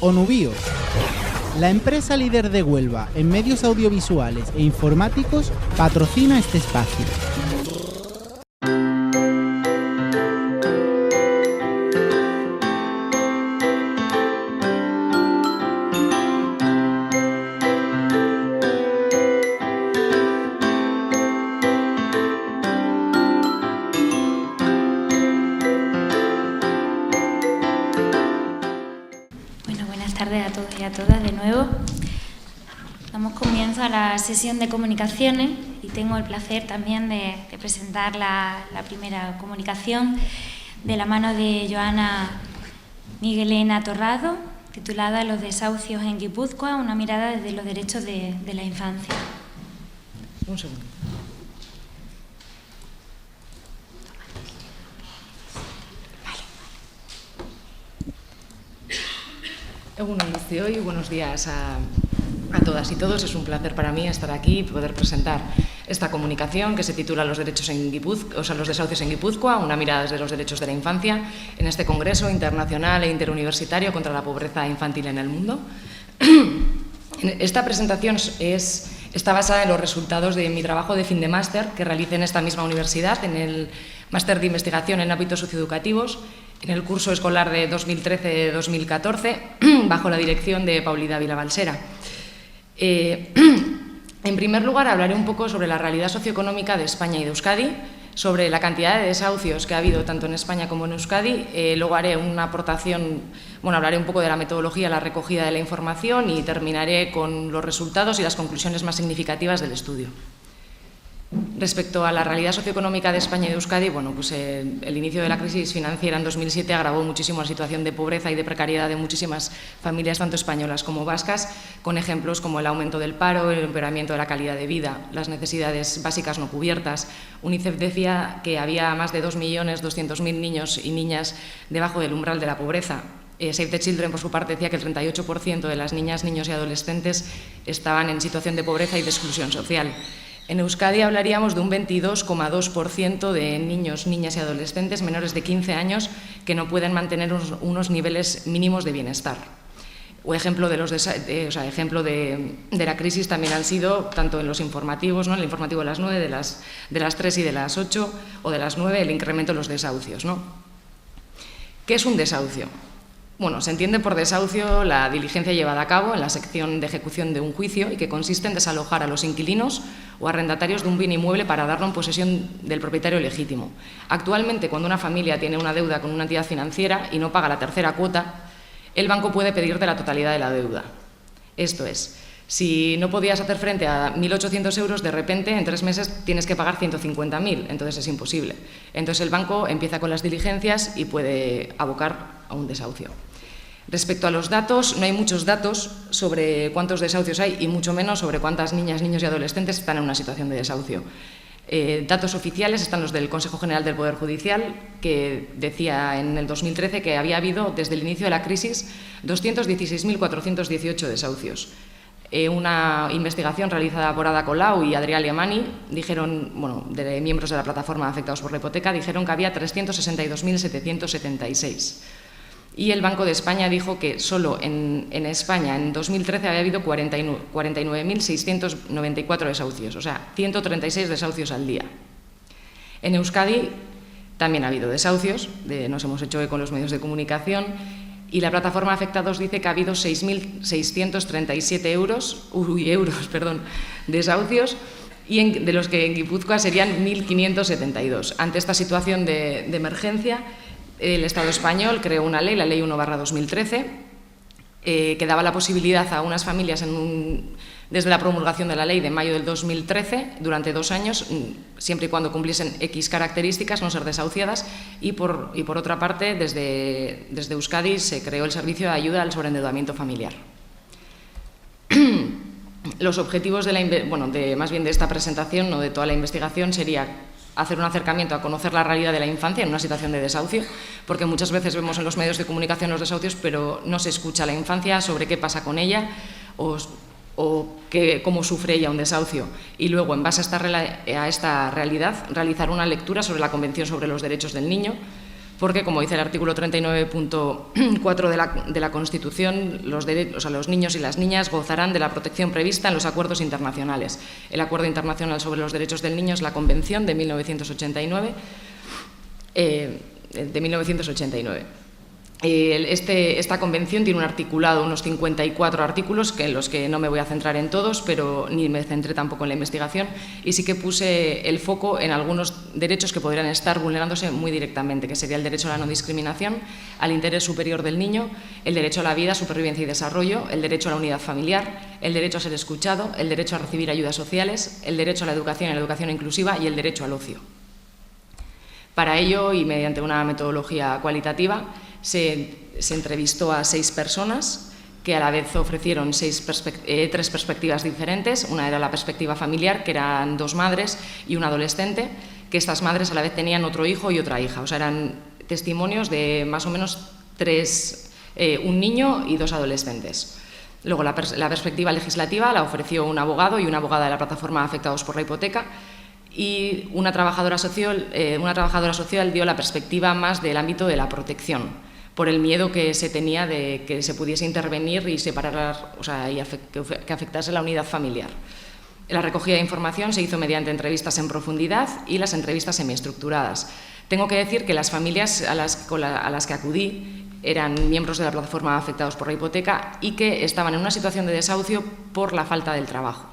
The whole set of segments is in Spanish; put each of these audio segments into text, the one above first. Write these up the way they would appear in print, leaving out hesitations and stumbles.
Onubio. La empresa líder de Huelva en medios audiovisuales e informáticos patrocina este espacio. Buenas tardes a todos y a todas de nuevo. Damos comienzo a la sesión de comunicaciones y tengo el placer también de presentar la primera comunicación de la mano de Joana Miguelena Torrado, titulada Los desahucios en Guipúzcoa, una mirada desde los derechos de la infancia. Un segundo. Buenos días a todas y todos. Es un placer para mí estar aquí y poder presentar esta comunicación que se titula Los desahucios en Guipúzcoa, una mirada desde los derechos de la infancia, en este Congreso Internacional e Interuniversitario contra la Pobreza Infantil en el Mundo. Esta presentación está basada en los resultados de mi trabajo de fin de máster que realicé en esta misma universidad, en el máster de investigación en ámbitos socioeducativos, en el curso escolar de 2013-2014, bajo la dirección de Paulina Vilabalsera. En primer lugar, hablaré un poco sobre la realidad socioeconómica de España y de Euskadi, sobre la cantidad de desahucios que ha habido tanto en España como en Euskadi. Luego haré una aportación, hablaré un poco de la metodología, la recogida de la información y terminaré con los resultados y las conclusiones más significativas del estudio. Respecto a la realidad socioeconómica de España y de Euskadi, el inicio de la crisis financiera en 2007 agravó muchísimo la situación de pobreza y de precariedad de muchísimas familias, tanto españolas como vascas, con ejemplos como el aumento del paro, el empeoramiento de la calidad de vida, las necesidades básicas no cubiertas. UNICEF decía que había más de 2.200.000 niños y niñas debajo del umbral de la pobreza. Save the Children, por su parte, decía que el 38% de las niñas, niños y adolescentes estaban en situación de pobreza y de exclusión social. En Euskadi hablaríamos de un 22,2% de niños, niñas y adolescentes menores de 15 años que no pueden mantener unos niveles mínimos de bienestar. Ejemplo de la crisis también han sido, tanto en los informativos, ¿no? El informativo de las 9, de las 3 y de las 8, o de las 9, el incremento de los desahucios, ¿no? ¿Qué es un desahucio? Se entiende por desahucio la diligencia llevada a cabo en la sección de ejecución de un juicio y que consiste en desalojar a los inquilinos o arrendatarios de un bien inmueble para darlo en posesión del propietario legítimo. Actualmente, cuando una familia tiene una deuda con una entidad financiera y no paga la tercera cuota, el banco puede pedirte la totalidad de la deuda. Esto es, si no podías hacer frente a 1.800 euros, de repente en 3 meses tienes que pagar 150.000, entonces es imposible. Entonces el banco empieza con las diligencias y puede abocar a un desahucio. Respecto a los datos, no hay muchos datos sobre cuántos desahucios hay y mucho menos sobre cuántas niñas, niños y adolescentes están en una situación de desahucio. Datos oficiales están los del Consejo General del Poder Judicial, que decía en el 2013 que había habido, desde el inicio de la crisis, 216.418 desahucios. Una investigación realizada por Ada Colau y Adrià Liamani, de miembros de la plataforma afectados por la hipoteca, dijeron que había 362.776. Y el Banco de España dijo que solo en España en 2013 había habido 49.694 desahucios, o sea, 136 desahucios al día. En Euskadi también ha habido desahucios, nos hemos hecho eco con los medios de comunicación, y la plataforma Afectados dice que ha habido 6.637 desahucios, y de los que en Guipúzcoa serían 1.572. Ante esta situación de emergencia, el Estado español creó una ley, la Ley 1/2013, que daba la posibilidad a unas familias, desde la promulgación de la ley de mayo del 2013, durante 2 años, siempre y cuando cumpliesen X características, no ser desahuciadas, y por otra parte, desde Euskadi se creó el servicio de ayuda al sobreendeudamiento familiar. Los objetivos más bien de esta presentación, no de toda la investigación, sería hacer un acercamiento a conocer la realidad de la infancia en una situación de desahucio, porque muchas veces vemos en los medios de comunicación los desahucios, pero no se escucha a la infancia sobre qué pasa con ella o cómo sufre ella un desahucio. Y luego, en base a esta realidad, realizar una lectura sobre la Convención sobre los Derechos del Niño, porque, como dice el artículo 39.4 de la Constitución, los niños y las niñas gozarán de la protección prevista en los acuerdos internacionales. El Acuerdo Internacional sobre los Derechos del Niño es la Convención de 1989. Esta convención tiene un articulado, unos 54 artículos, en los que no me voy a centrar en todos, pero ni me centré tampoco en la investigación, y sí que puse el foco en algunos derechos que podrían estar vulnerándose muy directamente, que sería el derecho a la no discriminación, al interés superior del niño, el derecho a la vida, supervivencia y desarrollo, el derecho a la unidad familiar, el derecho a ser escuchado, el derecho a recibir ayudas sociales, el derecho a la educación y la educación inclusiva y el derecho al ocio. Para ello, y mediante una metodología cualitativa, se entrevistó a 6 personas que a la vez ofrecieron 3 perspectivas diferentes. Una era la perspectiva familiar, que eran 2 madres y un adolescente, que estas madres a la vez tenían otro hijo y otra hija. O sea, eran testimonios de más o menos 3, un niño y 2 adolescentes. Luego la perspectiva legislativa la ofreció un abogado y una abogada de la plataforma Afectados por la Hipoteca, y una trabajadora social dio la perspectiva más del ámbito de la protección, por el miedo que se tenía de que se pudiese intervenir y separar, o sea, que afectase la unidad familiar. La recogida de información se hizo mediante entrevistas en profundidad y las entrevistas semiestructuradas. Tengo que decir que las familias a las que acudí eran miembros de la plataforma Afectados por la Hipoteca y que estaban en una situación de desahucio por la falta del trabajo.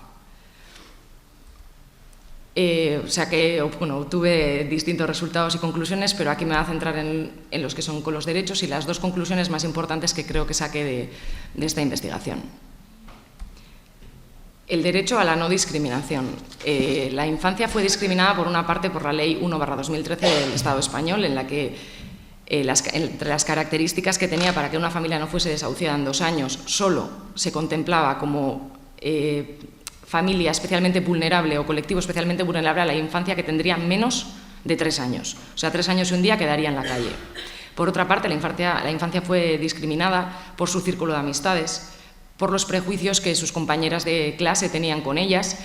O sea que, bueno, obtuve distintos resultados y conclusiones, pero aquí me voy a centrar en los que son con los derechos y las 2 conclusiones más importantes que creo que saqué de esta investigación. El derecho a la no discriminación. La infancia fue discriminada por una parte por la Ley 1/2013 del Estado español, en la que entre las características que tenía para que una familia no fuese desahuciada en 2 años, solo se contemplaba como familia especialmente vulnerable o colectivo especialmente vulnerable a la infancia que tendría menos de 3 años. O sea, 3 años y un día quedaría en la calle. Por otra parte, la infancia fue discriminada por su círculo de amistades, por los prejuicios que sus compañeras de clase tenían con ellas,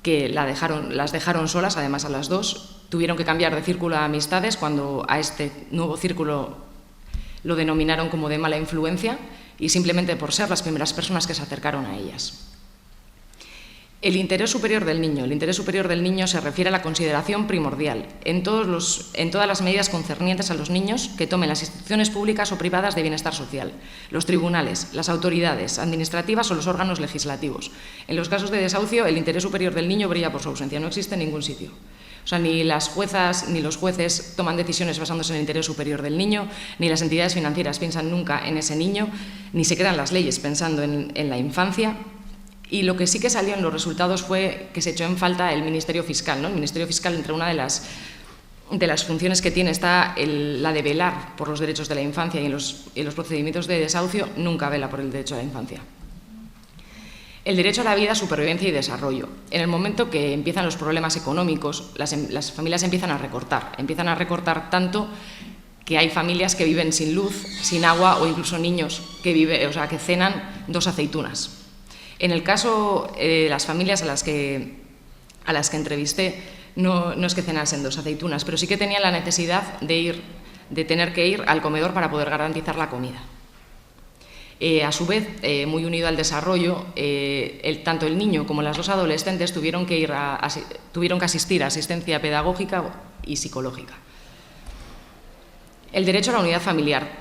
que las dejaron solas, además a las 2. Tuvieron que cambiar de círculo de amistades cuando a este nuevo círculo lo denominaron como de mala influencia, y simplemente por ser las primeras personas que se acercaron a ellas. El interés superior del niño. El interés superior del niño se refiere a la consideración primordial en todas las medidas concernientes a los niños que tomen las instituciones públicas o privadas de bienestar social, los tribunales, las autoridades administrativas o los órganos legislativos. En los casos de desahucio, el interés superior del niño brilla por su ausencia, no existe en ningún sitio. O sea, ni las juezas ni los jueces toman decisiones basándose en el interés superior del niño, ni las entidades financieras piensan nunca en ese niño, ni se crean las leyes pensando en la infancia. Y lo que sí que salió en los resultados fue que se echó en falta el Ministerio Fiscal, ¿no? El Ministerio Fiscal, entre una de las funciones que tiene está la de velar por los derechos de la infancia, y en los procedimientos de desahucio nunca vela por el derecho a la infancia. El derecho a la vida, supervivencia y desarrollo. En el momento que empiezan los problemas económicos, las familias empiezan a recortar tanto que hay familias que viven sin luz, sin agua, o incluso niños que cenan 2 aceitunas. En el caso de las familias a las que entrevisté, no es que cenasen 2 aceitunas, pero sí que tenían la necesidad de tener que ir al comedor para poder garantizar la comida. A su vez, muy unido al desarrollo, tanto el niño como las 2 adolescentes tuvieron que asistir a asistencia pedagógica y psicológica. El derecho a la unidad familiar.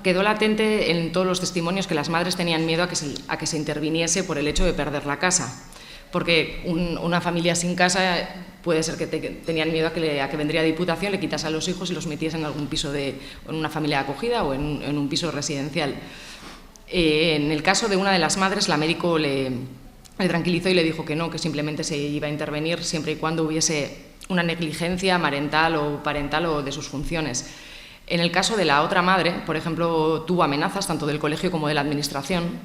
Quedó latente en todos los testimonios que las madres tenían miedo a que se interviniese por el hecho de perder la casa, porque una familia sin casa puede ser que tenían miedo a que vendría Diputación, le quitase a los hijos y los metiese en algún piso en una familia de acogida o en un piso residencial. En el caso de una de las madres, la médico le tranquilizó y le dijo que no, que simplemente se iba a intervenir siempre y cuando hubiese una negligencia parental o de sus funciones. En el caso de la otra madre, por ejemplo, tuvo amenazas tanto del colegio como de la administración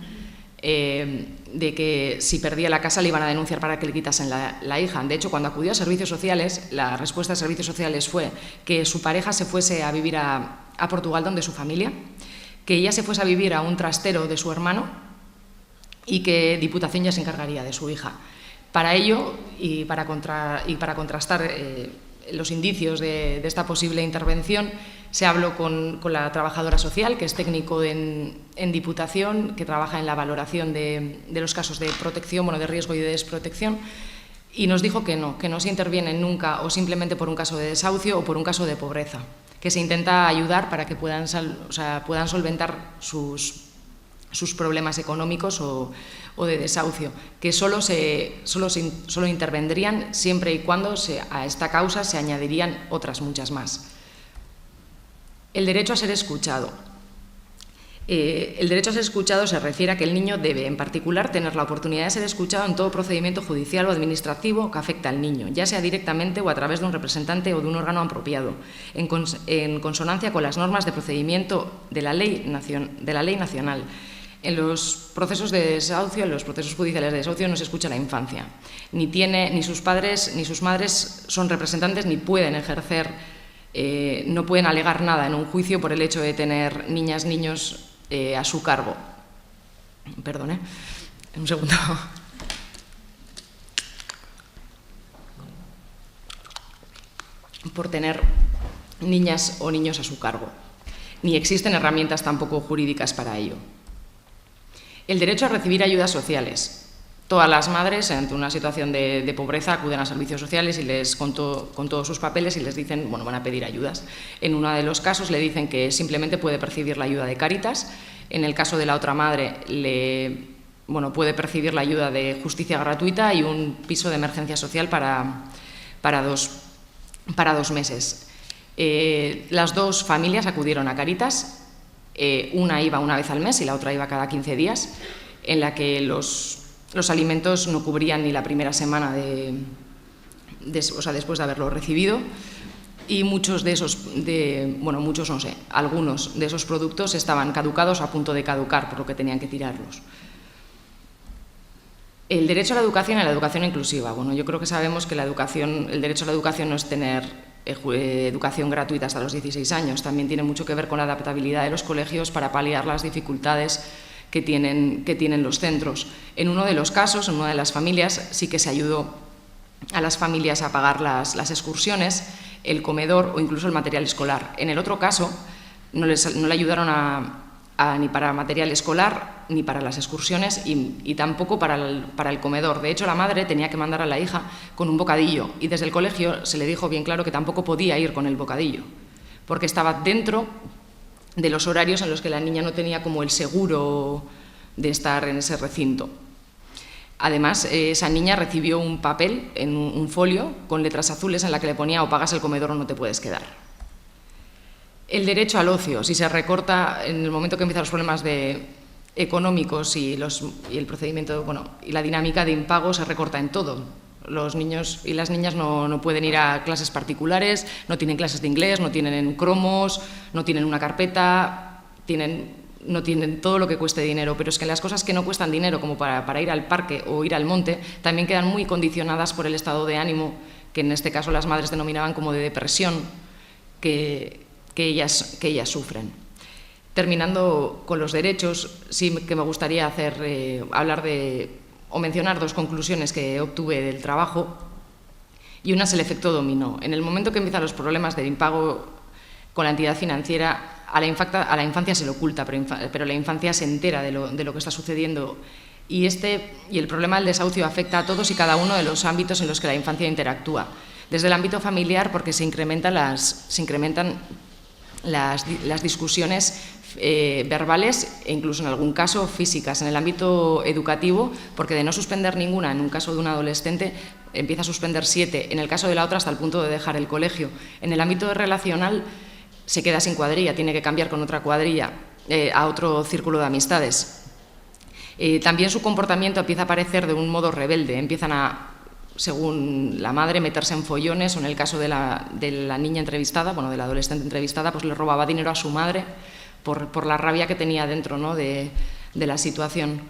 de que si perdía la casa le iban a denunciar para que le quitasen la hija. De hecho, cuando acudió a servicios sociales, la respuesta de servicios sociales fue que su pareja se fuese a vivir a Portugal, donde su familia, que ella se fuese a vivir a un trastero de su hermano y que Diputación ya se encargaría de su hija. Para ello, y para contrastar los indicios de esta posible intervención, se habló con la trabajadora social, que es técnico en Diputación, que trabaja en la valoración de los casos de protección, bueno, de riesgo y de desprotección, y nos dijo que no se interviene nunca o simplemente por un caso de desahucio o por un caso de pobreza, que se intenta ayudar para que puedan solventar sus problemas económicos o de desahucio, que solo intervendrían siempre y cuando a esta causa se añadirían otras muchas más. El derecho a ser escuchado. El derecho a ser escuchado se refiere a que el niño debe, en particular, tener la oportunidad de ser escuchado en todo procedimiento judicial o administrativo que afecte al niño, ya sea directamente o a través de un representante o de un órgano apropiado, en consonancia con las normas de procedimiento de la ley nacional. En los procesos de desahucio, en los procesos judiciales de desahucio, no se escucha la infancia. Ni sus padres ni sus madres son representantes ni pueden ejercer, no pueden alegar nada en un juicio por el hecho de tener niñas, niños a su cargo. Perdón, un segundo. Por tener niñas o niños a su cargo. Ni existen herramientas tampoco jurídicas para ello. El derecho a recibir ayudas sociales. Todas las madres, ante una situación de pobreza, acuden a servicios sociales y con todos sus papeles y les dicen, bueno, van a pedir ayudas. En uno de los casos le dicen que simplemente puede percibir la ayuda de Cáritas. En el caso de la otra madre, puede percibir la ayuda de justicia gratuita y un piso de emergencia social para 2 meses. Las dos familias acudieron a Cáritas. Una iba una vez al mes y la otra iba cada 15 días, en la que los alimentos no cubrían ni la primera semana después de haberlo recibido, y algunos de esos productos estaban caducados, a punto de caducar, por lo que tenían que tirarlos. El derecho a la educación y a la educación inclusiva. Bueno, yo creo que sabemos que el derecho a la educación no es tener educación gratuita hasta los 16 años, también tiene mucho que ver con la adaptabilidad de los colegios para paliar las dificultades que tienen los centros. En uno de los casos, en una de las familias, sí que se ayudó a las familias a pagar las excursiones, el comedor o incluso el material escolar. En el otro caso, no le ayudaron ni para material escolar, ni para las excursiones y tampoco para el comedor. De hecho, la madre tenía que mandar a la hija con un bocadillo y desde el colegio se le dijo bien claro que tampoco podía ir con el bocadillo, porque estaba dentro de los horarios en los que la niña no tenía como el seguro de estar en ese recinto. Además, esa niña recibió un papel, en un folio, con letras azules en la que le ponía o pagas el comedor o no te puedes quedar. El derecho al ocio, si se recorta en el momento que empiezan los problemas económicos y el procedimiento, y la dinámica de impago se recorta en todo. Los niños y las niñas no pueden ir a clases particulares, no tienen clases de inglés, no tienen cromos, no tienen una carpeta, no tienen todo lo que cueste dinero, pero es que las cosas que no cuestan dinero, como para ir al parque o ir al monte, también quedan muy condicionadas por el estado de ánimo, que en este caso las madres denominaban como de depresión, que ellas sufren. Terminando con los derechos, sí que me gustaría mencionar 2 conclusiones que obtuve del trabajo, y una es el efecto dominó. En el momento que empiezan los problemas del impago con la entidad financiera, a la infancia se le oculta, pero la infancia se entera de lo que está sucediendo, y el problema del desahucio afecta a todos y cada uno de los ámbitos en los que la infancia interactúa. Desde el ámbito familiar, porque se incrementan las discusiones verbales e incluso en algún caso físicas. En el ámbito educativo, porque de no suspender ninguna, en un caso de un adolescente empieza a suspender 7, en el caso de la otra hasta el punto de dejar el colegio. En el ámbito relacional se queda sin cuadrilla, tiene que cambiar con otra cuadrilla a otro círculo de amistades. También su comportamiento empieza a aparecer de un modo rebelde, empiezan a, según la madre, meterse en follones, o en el caso de la niña entrevistada, de la adolescente entrevistada, pues le robaba dinero a su madre por la rabia que tenía dentro, ¿no?, de la situación.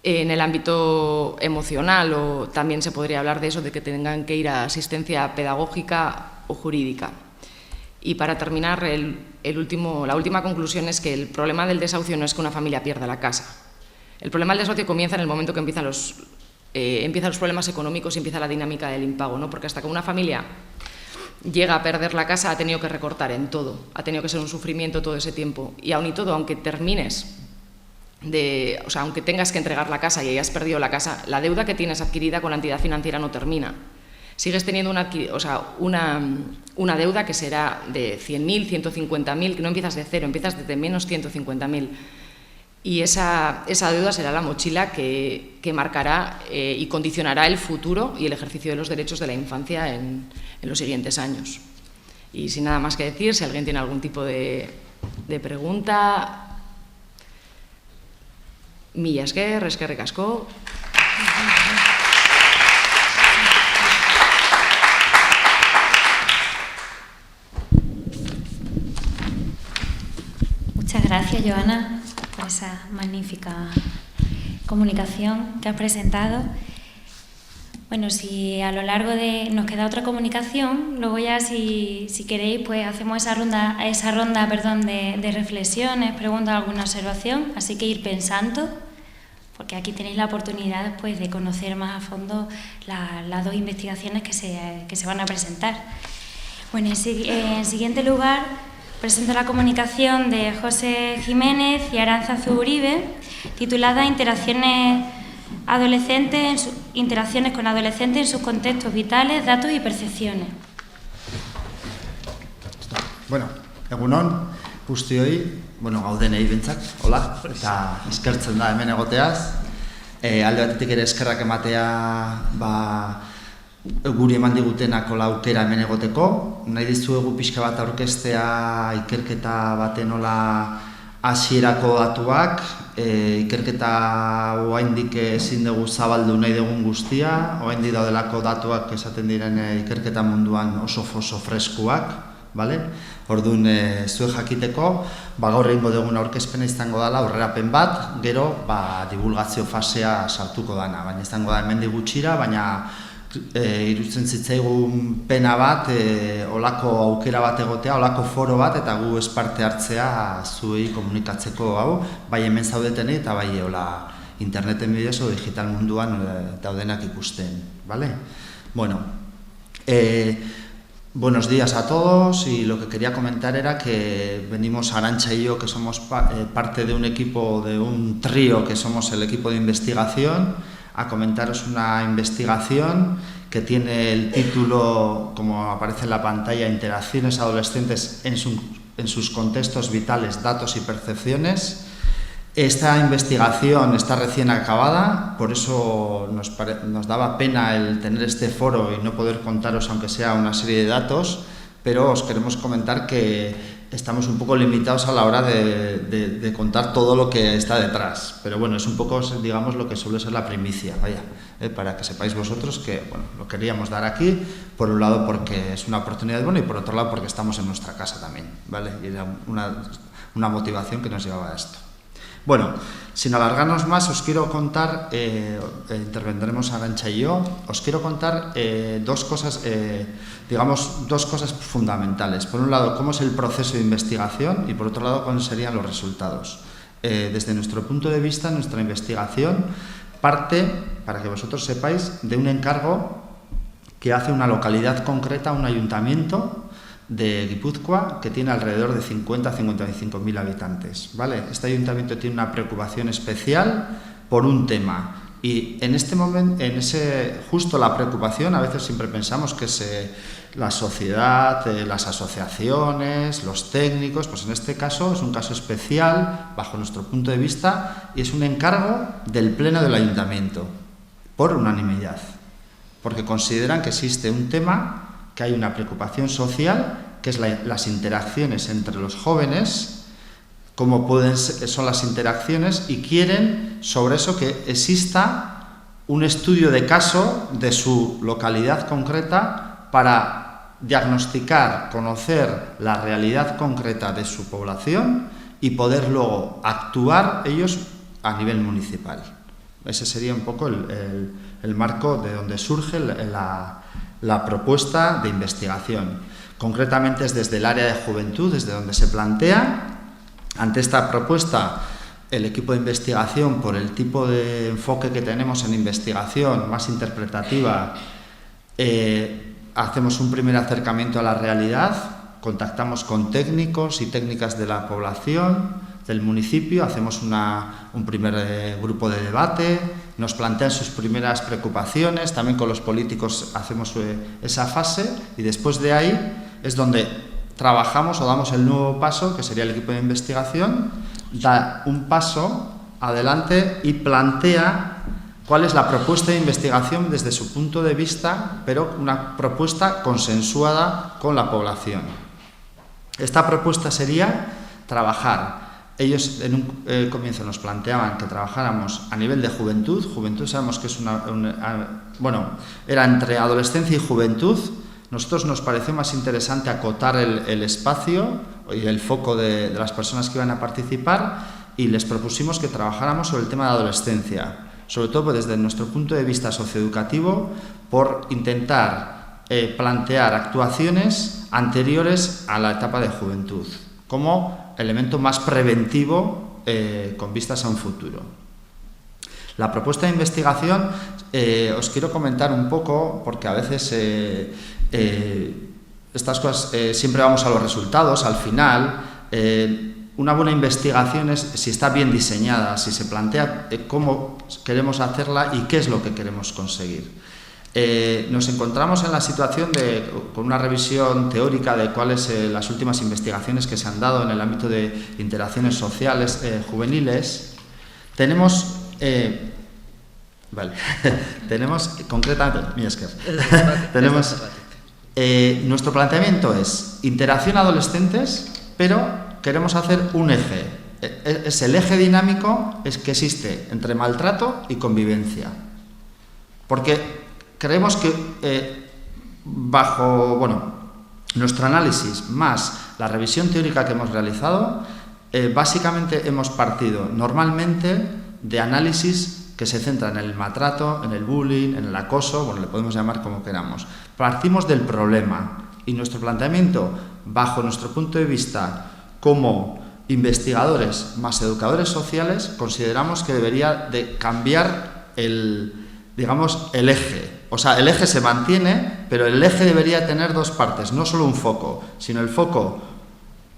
En el ámbito emocional, también se podría hablar de eso, de que tengan que ir a asistencia pedagógica o jurídica. Y para terminar, la última conclusión es que el problema del desahucio no es que una familia pierda la casa. El problema del desahucio comienza en el momento que empiezan los problemas económicos y empieza la dinámica del impago, ¿no? Porque hasta que una familia llega a perder la casa, ha tenido que recortar en todo, ha tenido que ser un sufrimiento todo ese tiempo. Y aun y todo, aunque termines aunque tengas que entregar la casa y hayas perdido la casa, la deuda que tienes adquirida con la entidad financiera no termina. Sigues teniendo una deuda que será de 100.000, 150.000, que no empiezas de cero, empiezas desde menos 150.000. Y esa deuda será la mochila que marcará y condicionará el futuro y el ejercicio de los derechos de la infancia en los siguientes años. Y sin nada más que decir, si alguien tiene algún tipo de pregunta, mila esker, eskerrik asko. Muchas gracias, Joana, por esa magnífica comunicación que has presentado. Bueno, si a lo largo nos queda otra comunicación, luego ya si queréis, pues hacemos esa ronda de reflexiones, preguntas, alguna observación, así que ir pensando, porque aquí tenéis la oportunidad después de conocer más a fondo las dos investigaciones que se van a presentar. Bueno, en siguiente lugar, presento la comunicación de José Jiménez y Aránzazu Uribe, titulada Interacciones con adolescentes en sus contextos vitales, datos y percepciones. Bueno, egunon, guztioi, gaudenei bentzak, hola, eta eskertzen da hemen egoteaz. Alde batetik ere eskerrak ematea guri eman digutenak aukera hemen egoteko. Nahi dizuegu pixka bat aurkeztea ikerketa baten hasierako datuak, ikerketa oraindik ezin dugu zabaldu nahi dugun guztia, oraindik daudelako datuak esaten diren ikerketa munduan oso freskuak, bale? Orduan, zuek jakiteko, gaur egingo dugun aurkezpena izango dela aurrerapen bat, gero divulgazio fasea sartuko dana, baina izango da hemendik gutxira, baina iruditzen zitzaigun pena bat, olako aukera bat egotea, olako foro bat, eta gu ez parte hartzea zuei komunikatzeko hau, bai hemen zaudetenei eta bai interneten bidez o digital munduan daudenak ikusten, ¿vale? Bueno, buenos días a todos, y lo que quería comentar era que venimos Arantxa y yo, que somos parte de un equipo, de un trío que somos el equipo de investigación, a comentaros una investigación que tiene el título, como aparece en la pantalla, Interacciones adolescentes en sus contextos vitales, datos y percepciones. Esta investigación está recién acabada, por eso nos daba pena el tener este foro y no poder contaros, aunque sea una serie de datos, pero os queremos comentar que estamos un poco limitados a la hora de contar todo lo que está detrás. Pero bueno, es un poco, digamos, lo que suele ser la primicia, vaya, para que sepáis vosotros que, bueno, lo queríamos dar aquí, por un lado porque es una oportunidad buena y por otro lado porque estamos en nuestra casa también, ¿vale? Y era una motivación que nos llevaba a esto. Bueno, sin alargarnos más, os quiero contar, intervendremos Arantxa y yo, os quiero contar dos cosas fundamentales. Por un lado, cómo es el proceso de investigación y por otro lado, cuáles serían los resultados. Desde nuestro punto de vista, nuestra investigación parte, para que vosotros sepáis, de un encargo que hace una localidad concreta, un ayuntamiento de Guipúzcoa, que tiene alrededor de 50 a 55.000 habitantes, ¿vale? Este ayuntamiento tiene una preocupación especial por un tema, y en este momento, justo la preocupación, a veces siempre pensamos que es la sociedad, las asociaciones, los técnicos, pues en este caso es un caso especial bajo nuestro punto de vista, y es un encargo del Pleno del Ayuntamiento, por unanimidad, porque consideran que existe un tema, que hay una preocupación social, que es las interacciones entre los jóvenes, cómo son las interacciones, y quieren sobre eso que exista un estudio de caso de su localidad concreta para diagnosticar, conocer la realidad concreta de su población y poder luego actuar ellos a nivel municipal. Ese sería un poco el marco de donde surge la propuesta de investigación. Concretamente es desde el área de juventud, desde donde se plantea. Ante esta propuesta, el equipo de investigación, por el tipo de enfoque que tenemos en investigación más interpretativa, hacemos un primer acercamiento a la realidad, contactamos con técnicos y técnicas de la población, del municipio, hacemos un primer grupo de debate, nos plantean sus primeras preocupaciones, también con los políticos hacemos esa fase y después de ahí es donde trabajamos o damos el nuevo paso, que sería el equipo de investigación, da un paso adelante y plantea cuál es la propuesta de investigación desde su punto de vista, pero una propuesta consensuada con la población. Esta propuesta sería trabajar. Ellos en un comienzo nos planteaban que trabajáramos a nivel de juventud. Juventud sabemos que es era entre adolescencia y juventud. Nosotros nos pareció más interesante acotar el espacio y el foco de las personas que iban a participar y les propusimos que trabajáramos sobre el tema de adolescencia, sobre todo desde nuestro punto de vista socioeducativo, por intentar plantear actuaciones anteriores a la etapa de juventud, como elemento más preventivo con vistas a un futuro. La propuesta de investigación os quiero comentar un poco, porque a veces estas cosas siempre vamos a los resultados, al final. Una buena investigación es si está bien diseñada, si se plantea cómo queremos hacerla y qué es lo que queremos conseguir. Nos encontramos en la situación con una revisión teórica de cuáles las últimas investigaciones que se han dado en el ámbito de interacciones sociales juveniles. Tenemos concretamente, nuestro planteamiento es interacción adolescentes, pero queremos hacer un eje. Es el eje dinámico que existe entre maltrato y convivencia. Porque creemos que bajo nuestro análisis más la revisión teórica que hemos realizado, básicamente hemos partido normalmente de análisis que se centran en el maltrato, en el bullying, en el acoso, le podemos llamar como queramos. Partimos del problema y nuestro planteamiento, bajo nuestro punto de vista como investigadores más educadores sociales, consideramos que debería de cambiar el eje. O sea, el eje se mantiene, pero el eje debería tener dos partes, no solo un foco, sino el foco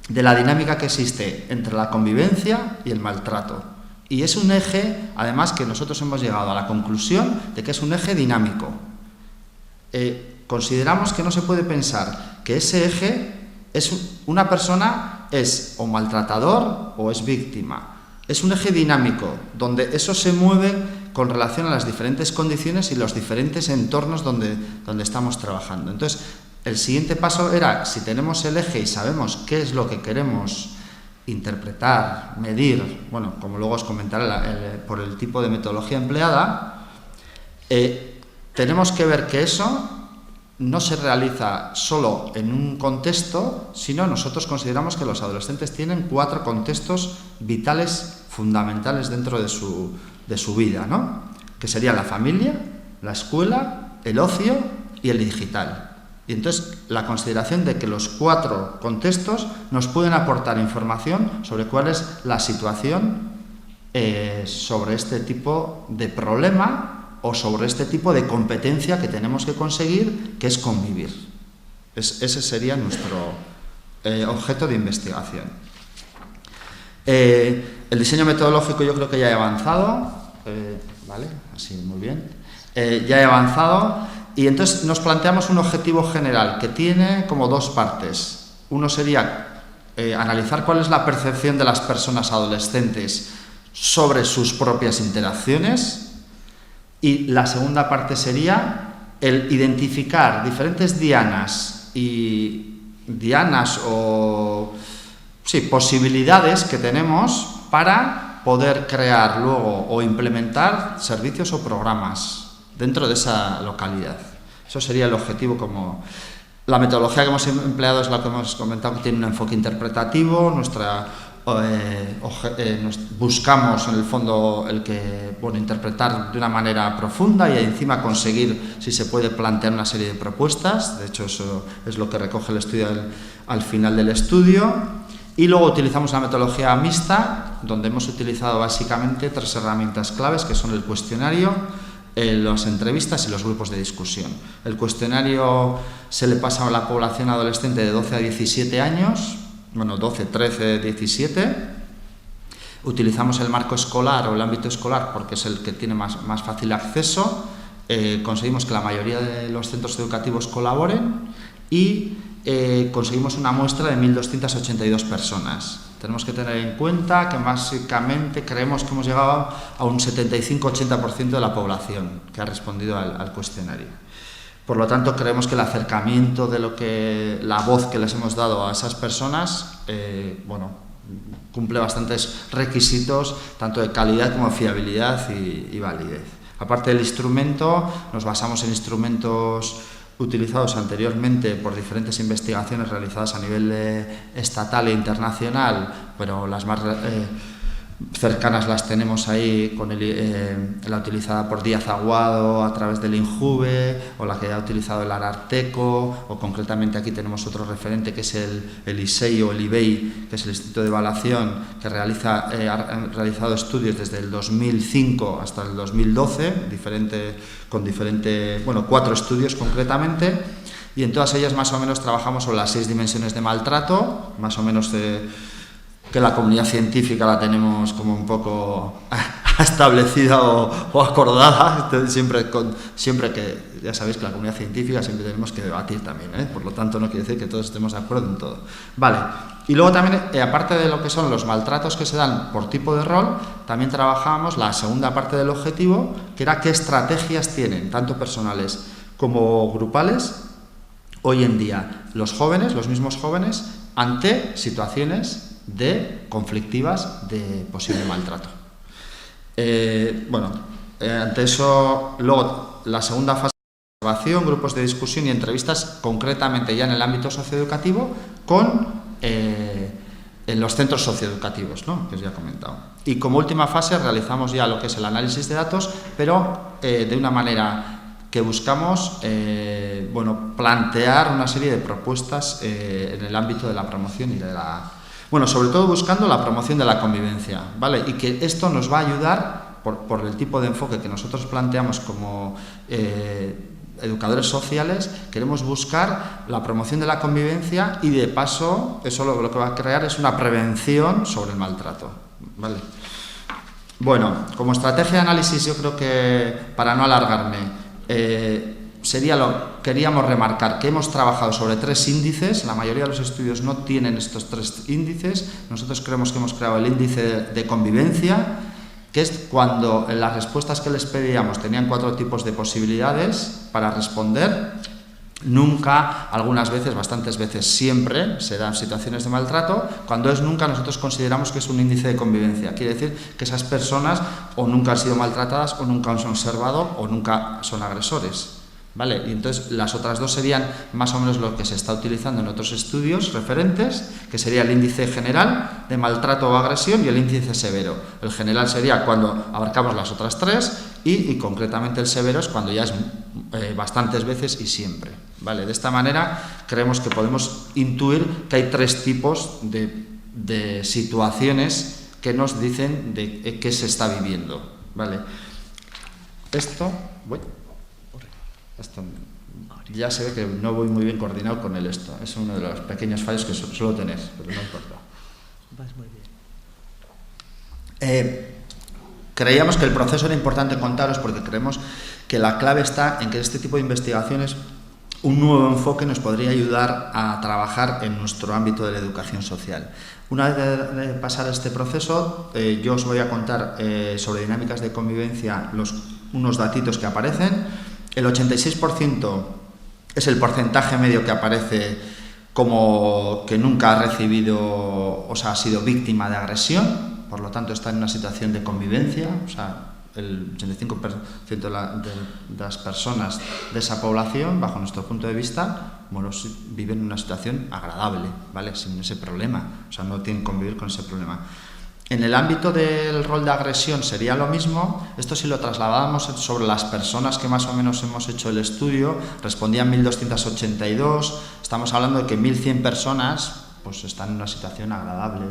de la dinámica que existe entre la convivencia y el maltrato. Y es un eje, además, que nosotros hemos llegado a la conclusión de que es un eje dinámico. Consideramos que no se puede pensar que ese eje una persona es o maltratador o es víctima. Es un eje dinámico, donde eso se mueve con relación a las diferentes condiciones y los diferentes entornos donde estamos trabajando. Entonces, el siguiente paso era, si tenemos el eje y sabemos qué es lo que queremos interpretar, medir, como luego os comentaré por el tipo de metodología empleada, tenemos que ver que eso no se realiza solo en un contexto, sino nosotros consideramos que los adolescentes tienen 4 contextos vitales fundamentales dentro de su vida, ¿no? Que serían la familia, la escuela, el ocio y el digital. Y entonces la consideración de que los 4 contextos nos pueden aportar información sobre cuál es la situación sobre este tipo de problema o sobre este tipo de competencia que tenemos que conseguir, que es convivir. Ese sería nuestro objeto de investigación. El diseño metodológico yo creo que ya he avanzado, ¿vale? Así, muy bien. Ya he avanzado y entonces nos planteamos un objetivo general que tiene como 2 partes. Uno sería analizar cuál es la percepción de las personas adolescentes sobre sus propias interacciones. Y la segunda parte sería el identificar diferentes dianas o posibilidades que tenemos para poder crear luego o implementar servicios o programas dentro de esa localidad. Eso sería el objetivo. Como la metodología que hemos empleado es la que hemos comentado, que tiene un enfoque interpretativo. Buscamos en el fondo interpretar de una manera profunda y encima conseguir, si se puede, plantear una serie de propuestas. De hecho, eso es lo que recoge el estudio al final del estudio. Y luego utilizamos la metodología mixta, donde hemos utilizado básicamente 3 herramientas claves, que son el cuestionario, las entrevistas y los grupos de discusión. El cuestionario se le pasa a la población adolescente de 12 a 17 años, bueno, 12, 13, 17. Utilizamos el marco escolar o el ámbito escolar porque es el que tiene más fácil acceso. Conseguimos que la mayoría de los centros educativos colaboren y conseguimos una muestra de 1.282 personas. Tenemos que tener en cuenta que básicamente creemos que hemos llegado a un 75-80% de la población que ha respondido al cuestionario. Por lo tanto, creemos que el acercamiento de la voz que les hemos dado a esas personas, cumple bastantes requisitos, tanto de calidad como de fiabilidad y validez. Aparte del instrumento, nos basamos en instrumentos utilizados anteriormente por diferentes investigaciones realizadas a nivel estatal e internacional, pero las más cercanas las tenemos ahí con la utilizada por Díaz Aguado a través del INJUVE, o la que ha utilizado el Ararteko, o concretamente aquí tenemos otro referente que es el ISEI o el IBEI, que es el Instituto de Evaluación, que ha realizado estudios desde el 2005 hasta el 2012, con 4 estudios concretamente, y en todas ellas más o menos trabajamos sobre las 6 dimensiones de maltrato, más o menos que la comunidad científica la tenemos como un poco establecida o acordada. Entonces, siempre que, ya sabéis que la comunidad científica siempre tenemos que debatir también, por lo tanto no quiere decir que todos estemos de acuerdo en todo. Vale, y luego también, aparte de lo que son los maltratos que se dan por tipo de rol, también trabajamos la segunda parte del objetivo, que era qué estrategias tienen, tanto personales como grupales, hoy en día los mismos jóvenes, ante situaciones conflictivas de posible maltrato. Ante eso, luego la segunda fase de observación, grupos de discusión y entrevistas, concretamente ya en el ámbito socioeducativo, en los centros socioeducativos, ¿no?, que os ya he comentado. Y como última fase realizamos ya lo que es el análisis de datos, pero de una manera que buscamos plantear una serie de propuestas en el ámbito de la promoción y de la... sobre todo buscando la promoción de la convivencia, ¿vale? Y que esto nos va a ayudar, por el tipo de enfoque que nosotros planteamos como educadores sociales, queremos buscar la promoción de la convivencia y, de paso, eso lo que va a crear es una prevención sobre el maltrato, ¿vale? Bueno, como estrategia de análisis, yo creo que, para no alargarme, queríamos remarcar que hemos trabajado sobre 3 índices. La mayoría de los estudios no tienen estos 3 índices. Nosotros creemos que hemos creado el índice de convivencia, que es cuando en las respuestas que les pedíamos tenían 4 tipos de posibilidades para responder. Nunca, algunas veces, bastantes veces, siempre se dan situaciones de maltrato. Cuando es nunca, nosotros consideramos que es un índice de convivencia. Quiere decir que esas personas o nunca han sido maltratadas, o nunca han observado, o nunca son agresores, ¿vale? Y entonces las otras 2 serían más o menos lo que se está utilizando en otros estudios referentes, que sería el índice general de maltrato o agresión y el índice severo. El general sería cuando abarcamos las otras 3 y concretamente el severo es cuando ya es bastantes veces y siempre, ¿vale? De esta manera creemos que podemos intuir que hay 3 tipos de situaciones que nos dicen de qué se está viviendo, ¿vale? Esto ya se ve que no voy muy bien coordinado con esto. Es uno de los pequeños fallos que suelo tener, pero no importa. Vas muy bien. Creíamos que el proceso era importante contaros porque creemos que la clave está en que este tipo de investigaciones, un nuevo enfoque nos podría ayudar a trabajar en nuestro ámbito de la educación social. Una vez de pasar este proceso, yo os voy a contar sobre dinámicas de convivencia unos datitos que aparecen. El 86% es el porcentaje medio que aparece como que nunca ha recibido, o sea, ha sido víctima de agresión, por lo tanto está en una situación de convivencia, o sea, el 85% de las personas de esa población, bajo nuestro punto de vista, viven en una situación agradable, ¿vale?, sin ese problema, o sea, no tienen que convivir con ese problema. En el ámbito del rol de agresión sería lo mismo. Esto, si lo trasladamos sobre las personas que más o menos hemos hecho el estudio, respondían 1.282, estamos hablando de que 1.100 personas pues están en una situación agradable,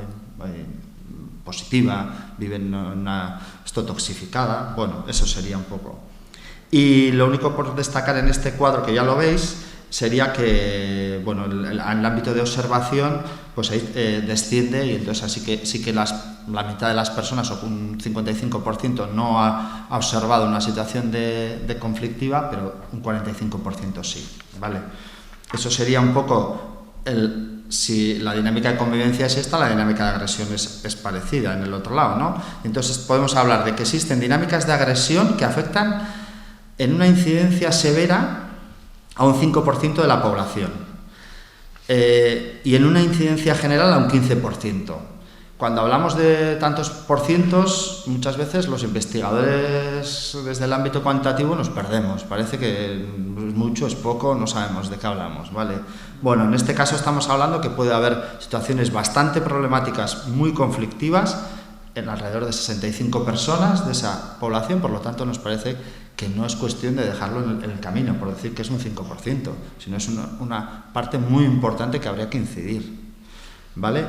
positiva, viven en una toxificada. Bueno, eso sería un poco. Y lo único por destacar en este cuadro, que ya lo veis, sería que, bueno, en el ámbito de observación, pues ahí desciende, y entonces así que sí que la mitad de las personas, o un 55%, no ha observado una situación de conflictiva, pero un 45% sí, ¿vale? Eso sería un poco si la dinámica de convivencia es esta, la dinámica de agresión es parecida en el otro lado, ¿no? Entonces podemos hablar de que existen dinámicas de agresión que afectan en una incidencia severa a un 5% de la población y en una incidencia general a un 15%. Cuando hablamos de tantos porcientos, muchas veces los investigadores desde el ámbito cuantitativo nos perdemos. Parece que es mucho, es poco, no sabemos de qué hablamos, ¿vale? Bueno, en este caso estamos hablando que puede haber situaciones bastante problemáticas, muy conflictivas, en alrededor de 65 personas de esa población, por lo tanto nos parece que no es cuestión de dejarlo en el camino, por decir que es un 5%, sino es una parte muy importante que habría que incidir, ¿vale?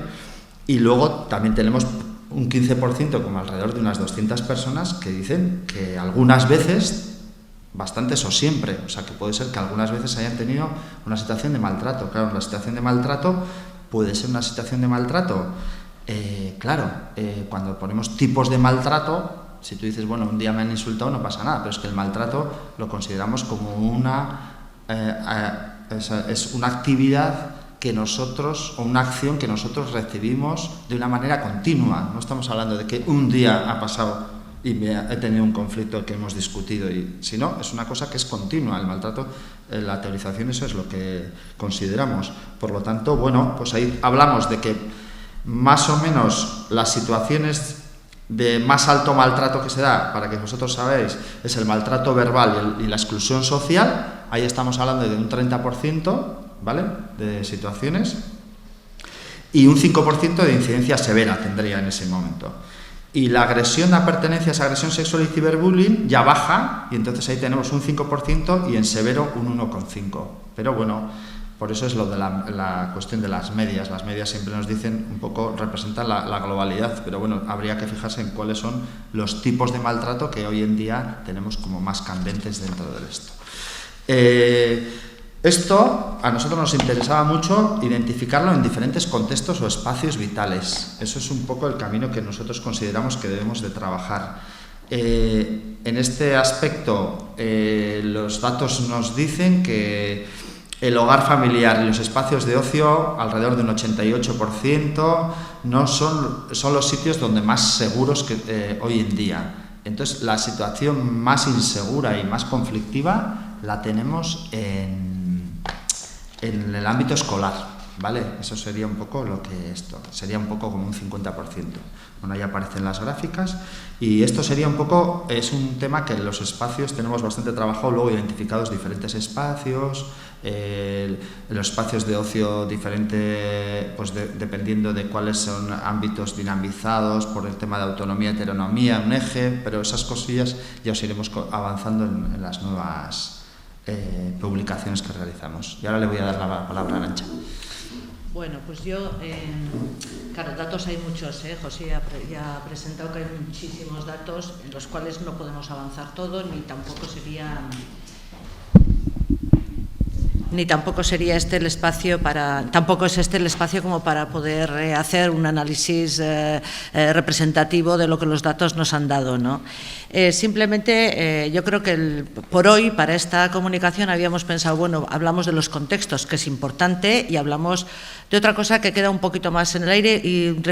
Y luego también tenemos un 15%, como alrededor de unas 200 personas, que dicen que algunas veces, bastantes o siempre, o sea que puede ser que algunas veces hayan tenido una situación de maltrato. Claro, la situación de maltrato puede ser una situación de maltrato. Cuando ponemos tipos de maltrato, si tú dices, bueno, un día me han insultado, no pasa nada, pero es que el maltrato lo consideramos como es una actividad que nosotros, o una acción que nosotros recibimos de una manera continua. No estamos hablando de que un día ha pasado y he tenido un conflicto que hemos discutido, sino es una cosa que es continua. El maltrato, la teorización, eso es lo que consideramos. Por lo tanto, bueno, pues ahí hablamos de que más o menos las situaciones de más alto maltrato que se da, para que vosotros sabéis, es el maltrato verbal y la exclusión social. Ahí estamos hablando de un 30%, ¿vale?, de situaciones, y un 5% de incidencia severa tendría en ese momento. Y la agresión a pertenencias, agresión sexual y ciberbullying ya baja, y entonces ahí tenemos un 5% y en severo un 1,5%. Pero bueno, por eso es lo de la cuestión de las medias. Las medias siempre nos dicen un poco, representan la globalidad, pero bueno, habría que fijarse en cuáles son los tipos de maltrato que hoy en día tenemos como más candentes dentro de esto. Esto a nosotros nos interesaba mucho identificarlo en diferentes contextos o espacios vitales. Eso es un poco el camino que nosotros consideramos que debemos de trabajar. En este aspecto, los datos nos dicen que el hogar familiar y los espacios de ocio, alrededor de un 88%, no son los sitios donde más seguros que hoy en día. Entonces, la situación más insegura y más conflictiva la tenemos en el ámbito escolar, ¿vale? Eso sería un poco lo que sería un poco como un 50%. Bueno, ahí aparecen las gráficas, y esto sería un poco, es un tema que en los espacios tenemos bastante trabajado, luego identificados diferentes espacios, los espacios de ocio diferente, pues dependiendo de cuáles son ámbitos dinamizados por el tema de autonomía, heteronomía, un eje, pero esas cosillas ya os iremos avanzando en las nuevas publicaciones que realizamos. Y ahora le voy a dar la palabra a Arantxa. Bueno, pues yo, claro, datos hay muchos, José ya ha presentado que hay muchísimos datos en los cuales no podemos avanzar todo, ni tampoco sería este el espacio tampoco es este el espacio como para poder hacer un análisis representativo de lo que los datos nos han dado, ¿no? Simplemente yo creo que por hoy, para esta comunicación, habíamos pensado, bueno, hablamos de los contextos, que es importante, y hablamos de otra cosa que queda un poquito más en el aire, y en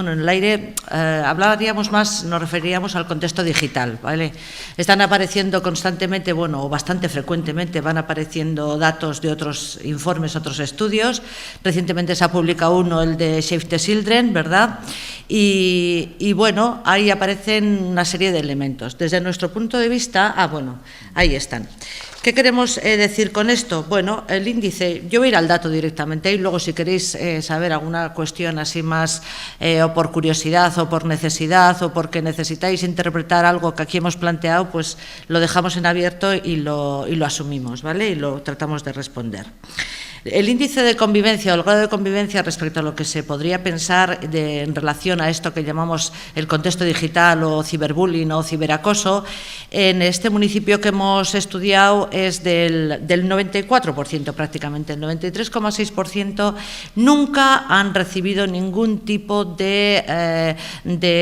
el aire nos referiríamos al contexto digital, ¿vale? Están apareciendo constantemente, o bastante frecuentemente van apareciendo datos de otros informes, otros estudios. Recientemente se ha publicado uno, el de Save the Children, ¿verdad? Y bueno, ahí aparecen una serie de elementos. Desde nuestro punto de vista, ahí están. ¿Qué queremos decir con esto? Bueno, el índice, yo voy a ir al dato directamente, y luego si queréis saber alguna cuestión así más o por curiosidad o por necesidad o porque necesitáis interpretar algo que aquí hemos planteado, pues lo dejamos en abierto y lo asumimos, ¿vale? Y lo tratamos de responder. El índice de convivencia o el grado de convivencia respecto a lo que se podría pensar en relación a esto que llamamos el contexto digital o ciberbullying o ciberacoso, en este municipio que hemos estudiado es del 94% prácticamente, el 93,6% nunca han recibido ningún tipo de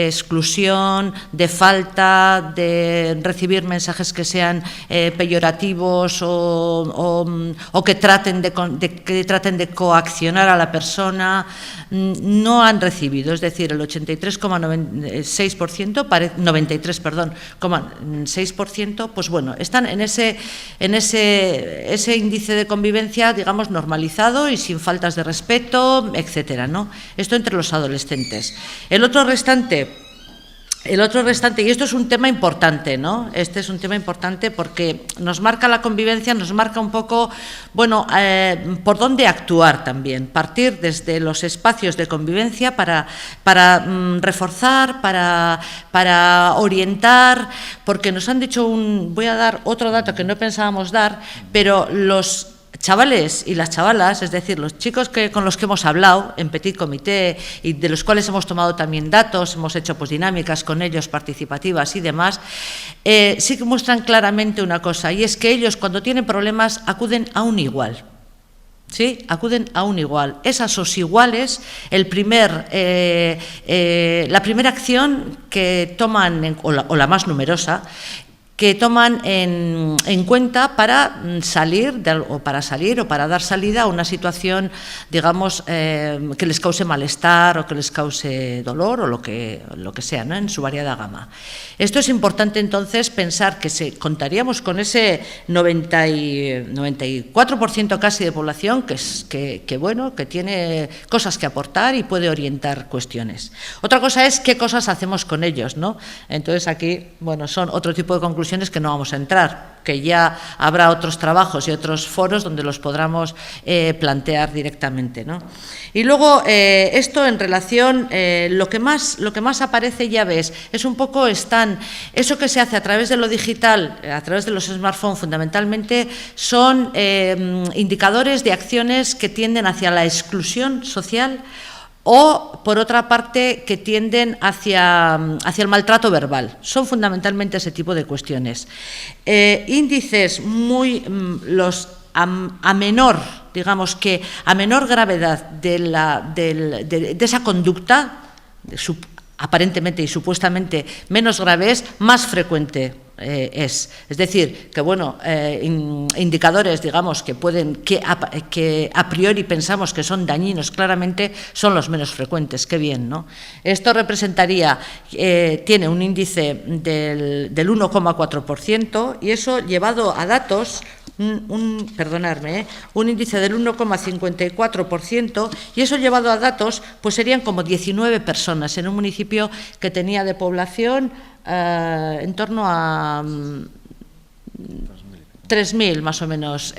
exclusión, de falta, de recibir mensajes que sean peyorativos o que traten de coaccionar a la persona. No han recibido, es decir, el 83,6%, 93,6%, pues bueno, están en ese índice de convivencia, digamos, normalizado y sin faltas de respeto, etcétera, ¿no? Esto entre los adolescentes. El otro restante, y esto es un tema importante, ¿no? Este es un tema importante porque nos marca la convivencia, nos marca un poco, bueno, por dónde actuar también, partir desde los espacios de convivencia para reforzar, para orientar, porque nos han dicho voy a dar otro dato que no pensábamos dar, pero los chavales y las chavalas, es decir, los chicos con los que hemos hablado en Petit Comité y de los cuales hemos tomado también datos, hemos hecho pues dinámicas con ellos, participativas y demás, sí que muestran claramente una cosa, y es que ellos cuando tienen problemas acuden a un igual. ¿Sí? Acuden a un igual. Es a sus iguales la primera acción que toman, o la más numerosa, que toman en cuenta para salir o para dar salida a una situación, digamos, que les cause malestar o que les cause dolor o lo que sea, ¿no? En su variada gama. Esto es importante entonces pensar que contaríamos con ese 94% casi de población que tiene cosas que aportar y puede orientar cuestiones. Otra cosa es qué cosas hacemos con ellos, ¿no? Entonces aquí, bueno, son otro tipo de conclusiones que no vamos a entrar, que ya habrá otros trabajos y otros foros donde los podamos plantear directamente, ¿no? Y luego esto en relación, lo que más aparece, ya ves, es un poco eso que se hace a través de lo digital, a través de los smartphones fundamentalmente, son indicadores de acciones que tienden hacia la exclusión social o, por otra parte, que tienden hacia el maltrato verbal. Son fundamentalmente ese tipo de cuestiones. Índices a menor, digamos que a menor gravedad de esa conducta, aparentemente y supuestamente menos grave, es más frecuente. Es decir, que bueno, indicadores, digamos, que a priori pensamos que son dañinos, claramente son los menos frecuentes. Qué bien, ¿no? Esto representaría, tiene un índice del 1,4% y eso llevado a datos, un índice del 1,54%, y eso llevado a datos, pues serían como 19 personas en un municipio que tenía de población en torno a 3.000 más o menos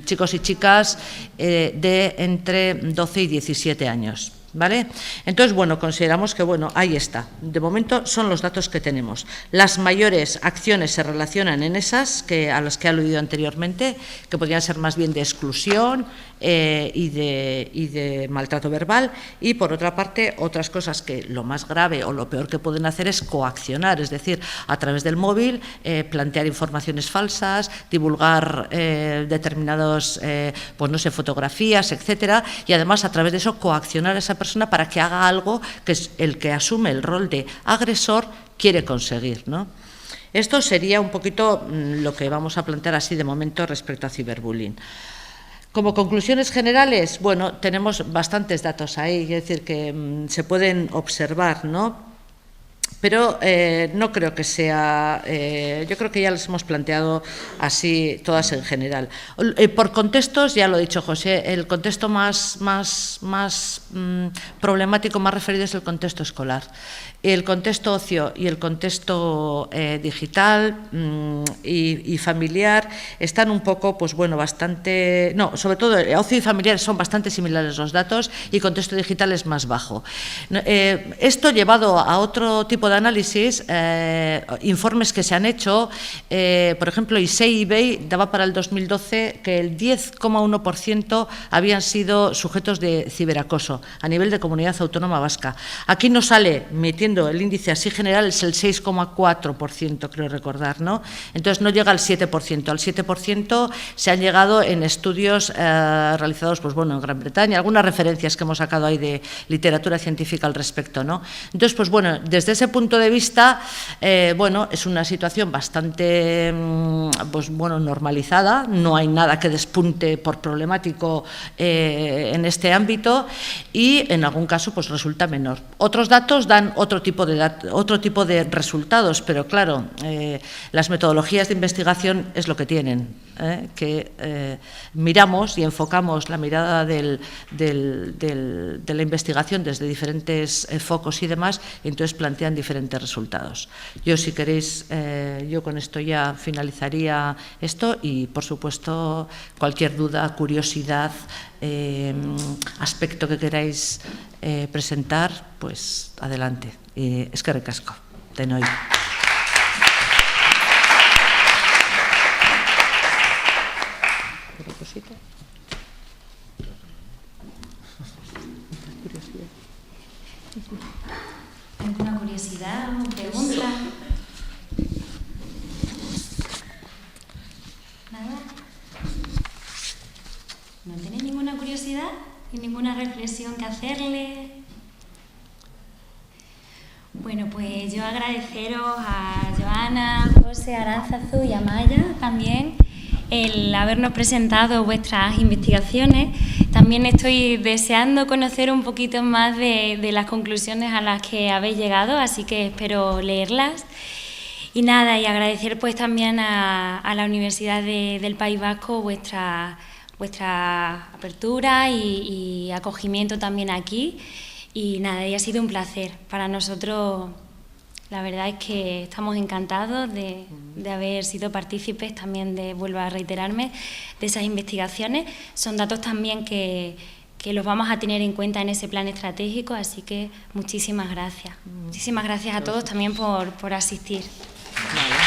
chicos y chicas de entre 12 y 17 años. ¿Vale? Entonces, bueno, consideramos que, bueno, ahí está. De momento son los datos que tenemos. Las mayores acciones se relacionan en esas a las que he aludido anteriormente, que podrían ser más bien de exclusión y de maltrato verbal, y por otra parte otras cosas que lo más grave o lo peor que pueden hacer es coaccionar, es decir, a través del móvil plantear informaciones falsas, divulgar determinados, pues no sé, fotografías, etcétera, y además a través de eso coaccionar a esa persona para que haga algo que es el que asume el rol de agresor quiere conseguir, ¿no? Esto sería un poquito lo que vamos a plantear así de momento respecto a ciberbullying. Como conclusiones generales, bueno, tenemos bastantes datos ahí, es decir, que se pueden observar, ¿no? Pero no creo que sea, yo creo que ya las hemos planteado así todas en general. Por contextos, ya lo ha dicho José, el contexto más problemático, más referido es el contexto escolar. El contexto ocio y el contexto digital y familiar están un poco, pues bueno, bastante, no, sobre todo ocio y familiar son bastante similares los datos y contexto digital es más bajo. Esto llevado a otro tipo de análisis, informes que se han hecho, por ejemplo, ISEI y BEI daba para el 2012 que el 10,1% habían sido sujetos de ciberacoso a nivel de comunidad autónoma vasca. Aquí no sale metiendo el índice así general, es el 6,4%, creo recordar, ¿no? Entonces no llega al 7%. Al 7% se han llegado en estudios realizados, pues bueno, en Gran Bretaña, algunas referencias que hemos sacado ahí de literatura científica al respecto, ¿no? Entonces, pues bueno, desde ese punto de vista, bueno, es una situación bastante, pues bueno, normalizada, no hay nada que despunte por problemático en este ámbito y en algún caso pues resulta menor. Otros datos dan otro tipo de resultados, pero claro, las metodologías de investigación es lo que tienen, que miramos y enfocamos la mirada de la investigación desde diferentes focos y demás, y entonces plantean diferentes resultados. Yo, si queréis, yo con esto ya finalizaría esto y, por supuesto, cualquier duda, curiosidad, aspecto que queráis presentar, pues adelante. Eskerrik asko, denoi. ¿Alguna curiosidad o pregunta? ¿Nada? ¿No tenéis ninguna curiosidad y ninguna reflexión que hacerle? Bueno, pues yo agradeceros a Joana, a José, a Aránzazu y a Maya también el habernos presentado vuestras investigaciones. También estoy deseando conocer un poquito más de las conclusiones a las que habéis llegado, así que espero leerlas. Y nada, y agradecer pues también a la Universidad del País Vasco vuestra apertura y acogimiento también aquí. Y nada, y ha sido un placer. Para nosotros, la verdad es que estamos encantados de haber sido partícipes también vuelvo a reiterarme, de esas investigaciones. Son datos también que los vamos a tener en cuenta en ese plan estratégico, así que muchísimas gracias. Muchísimas gracias a todos también por asistir. Vale.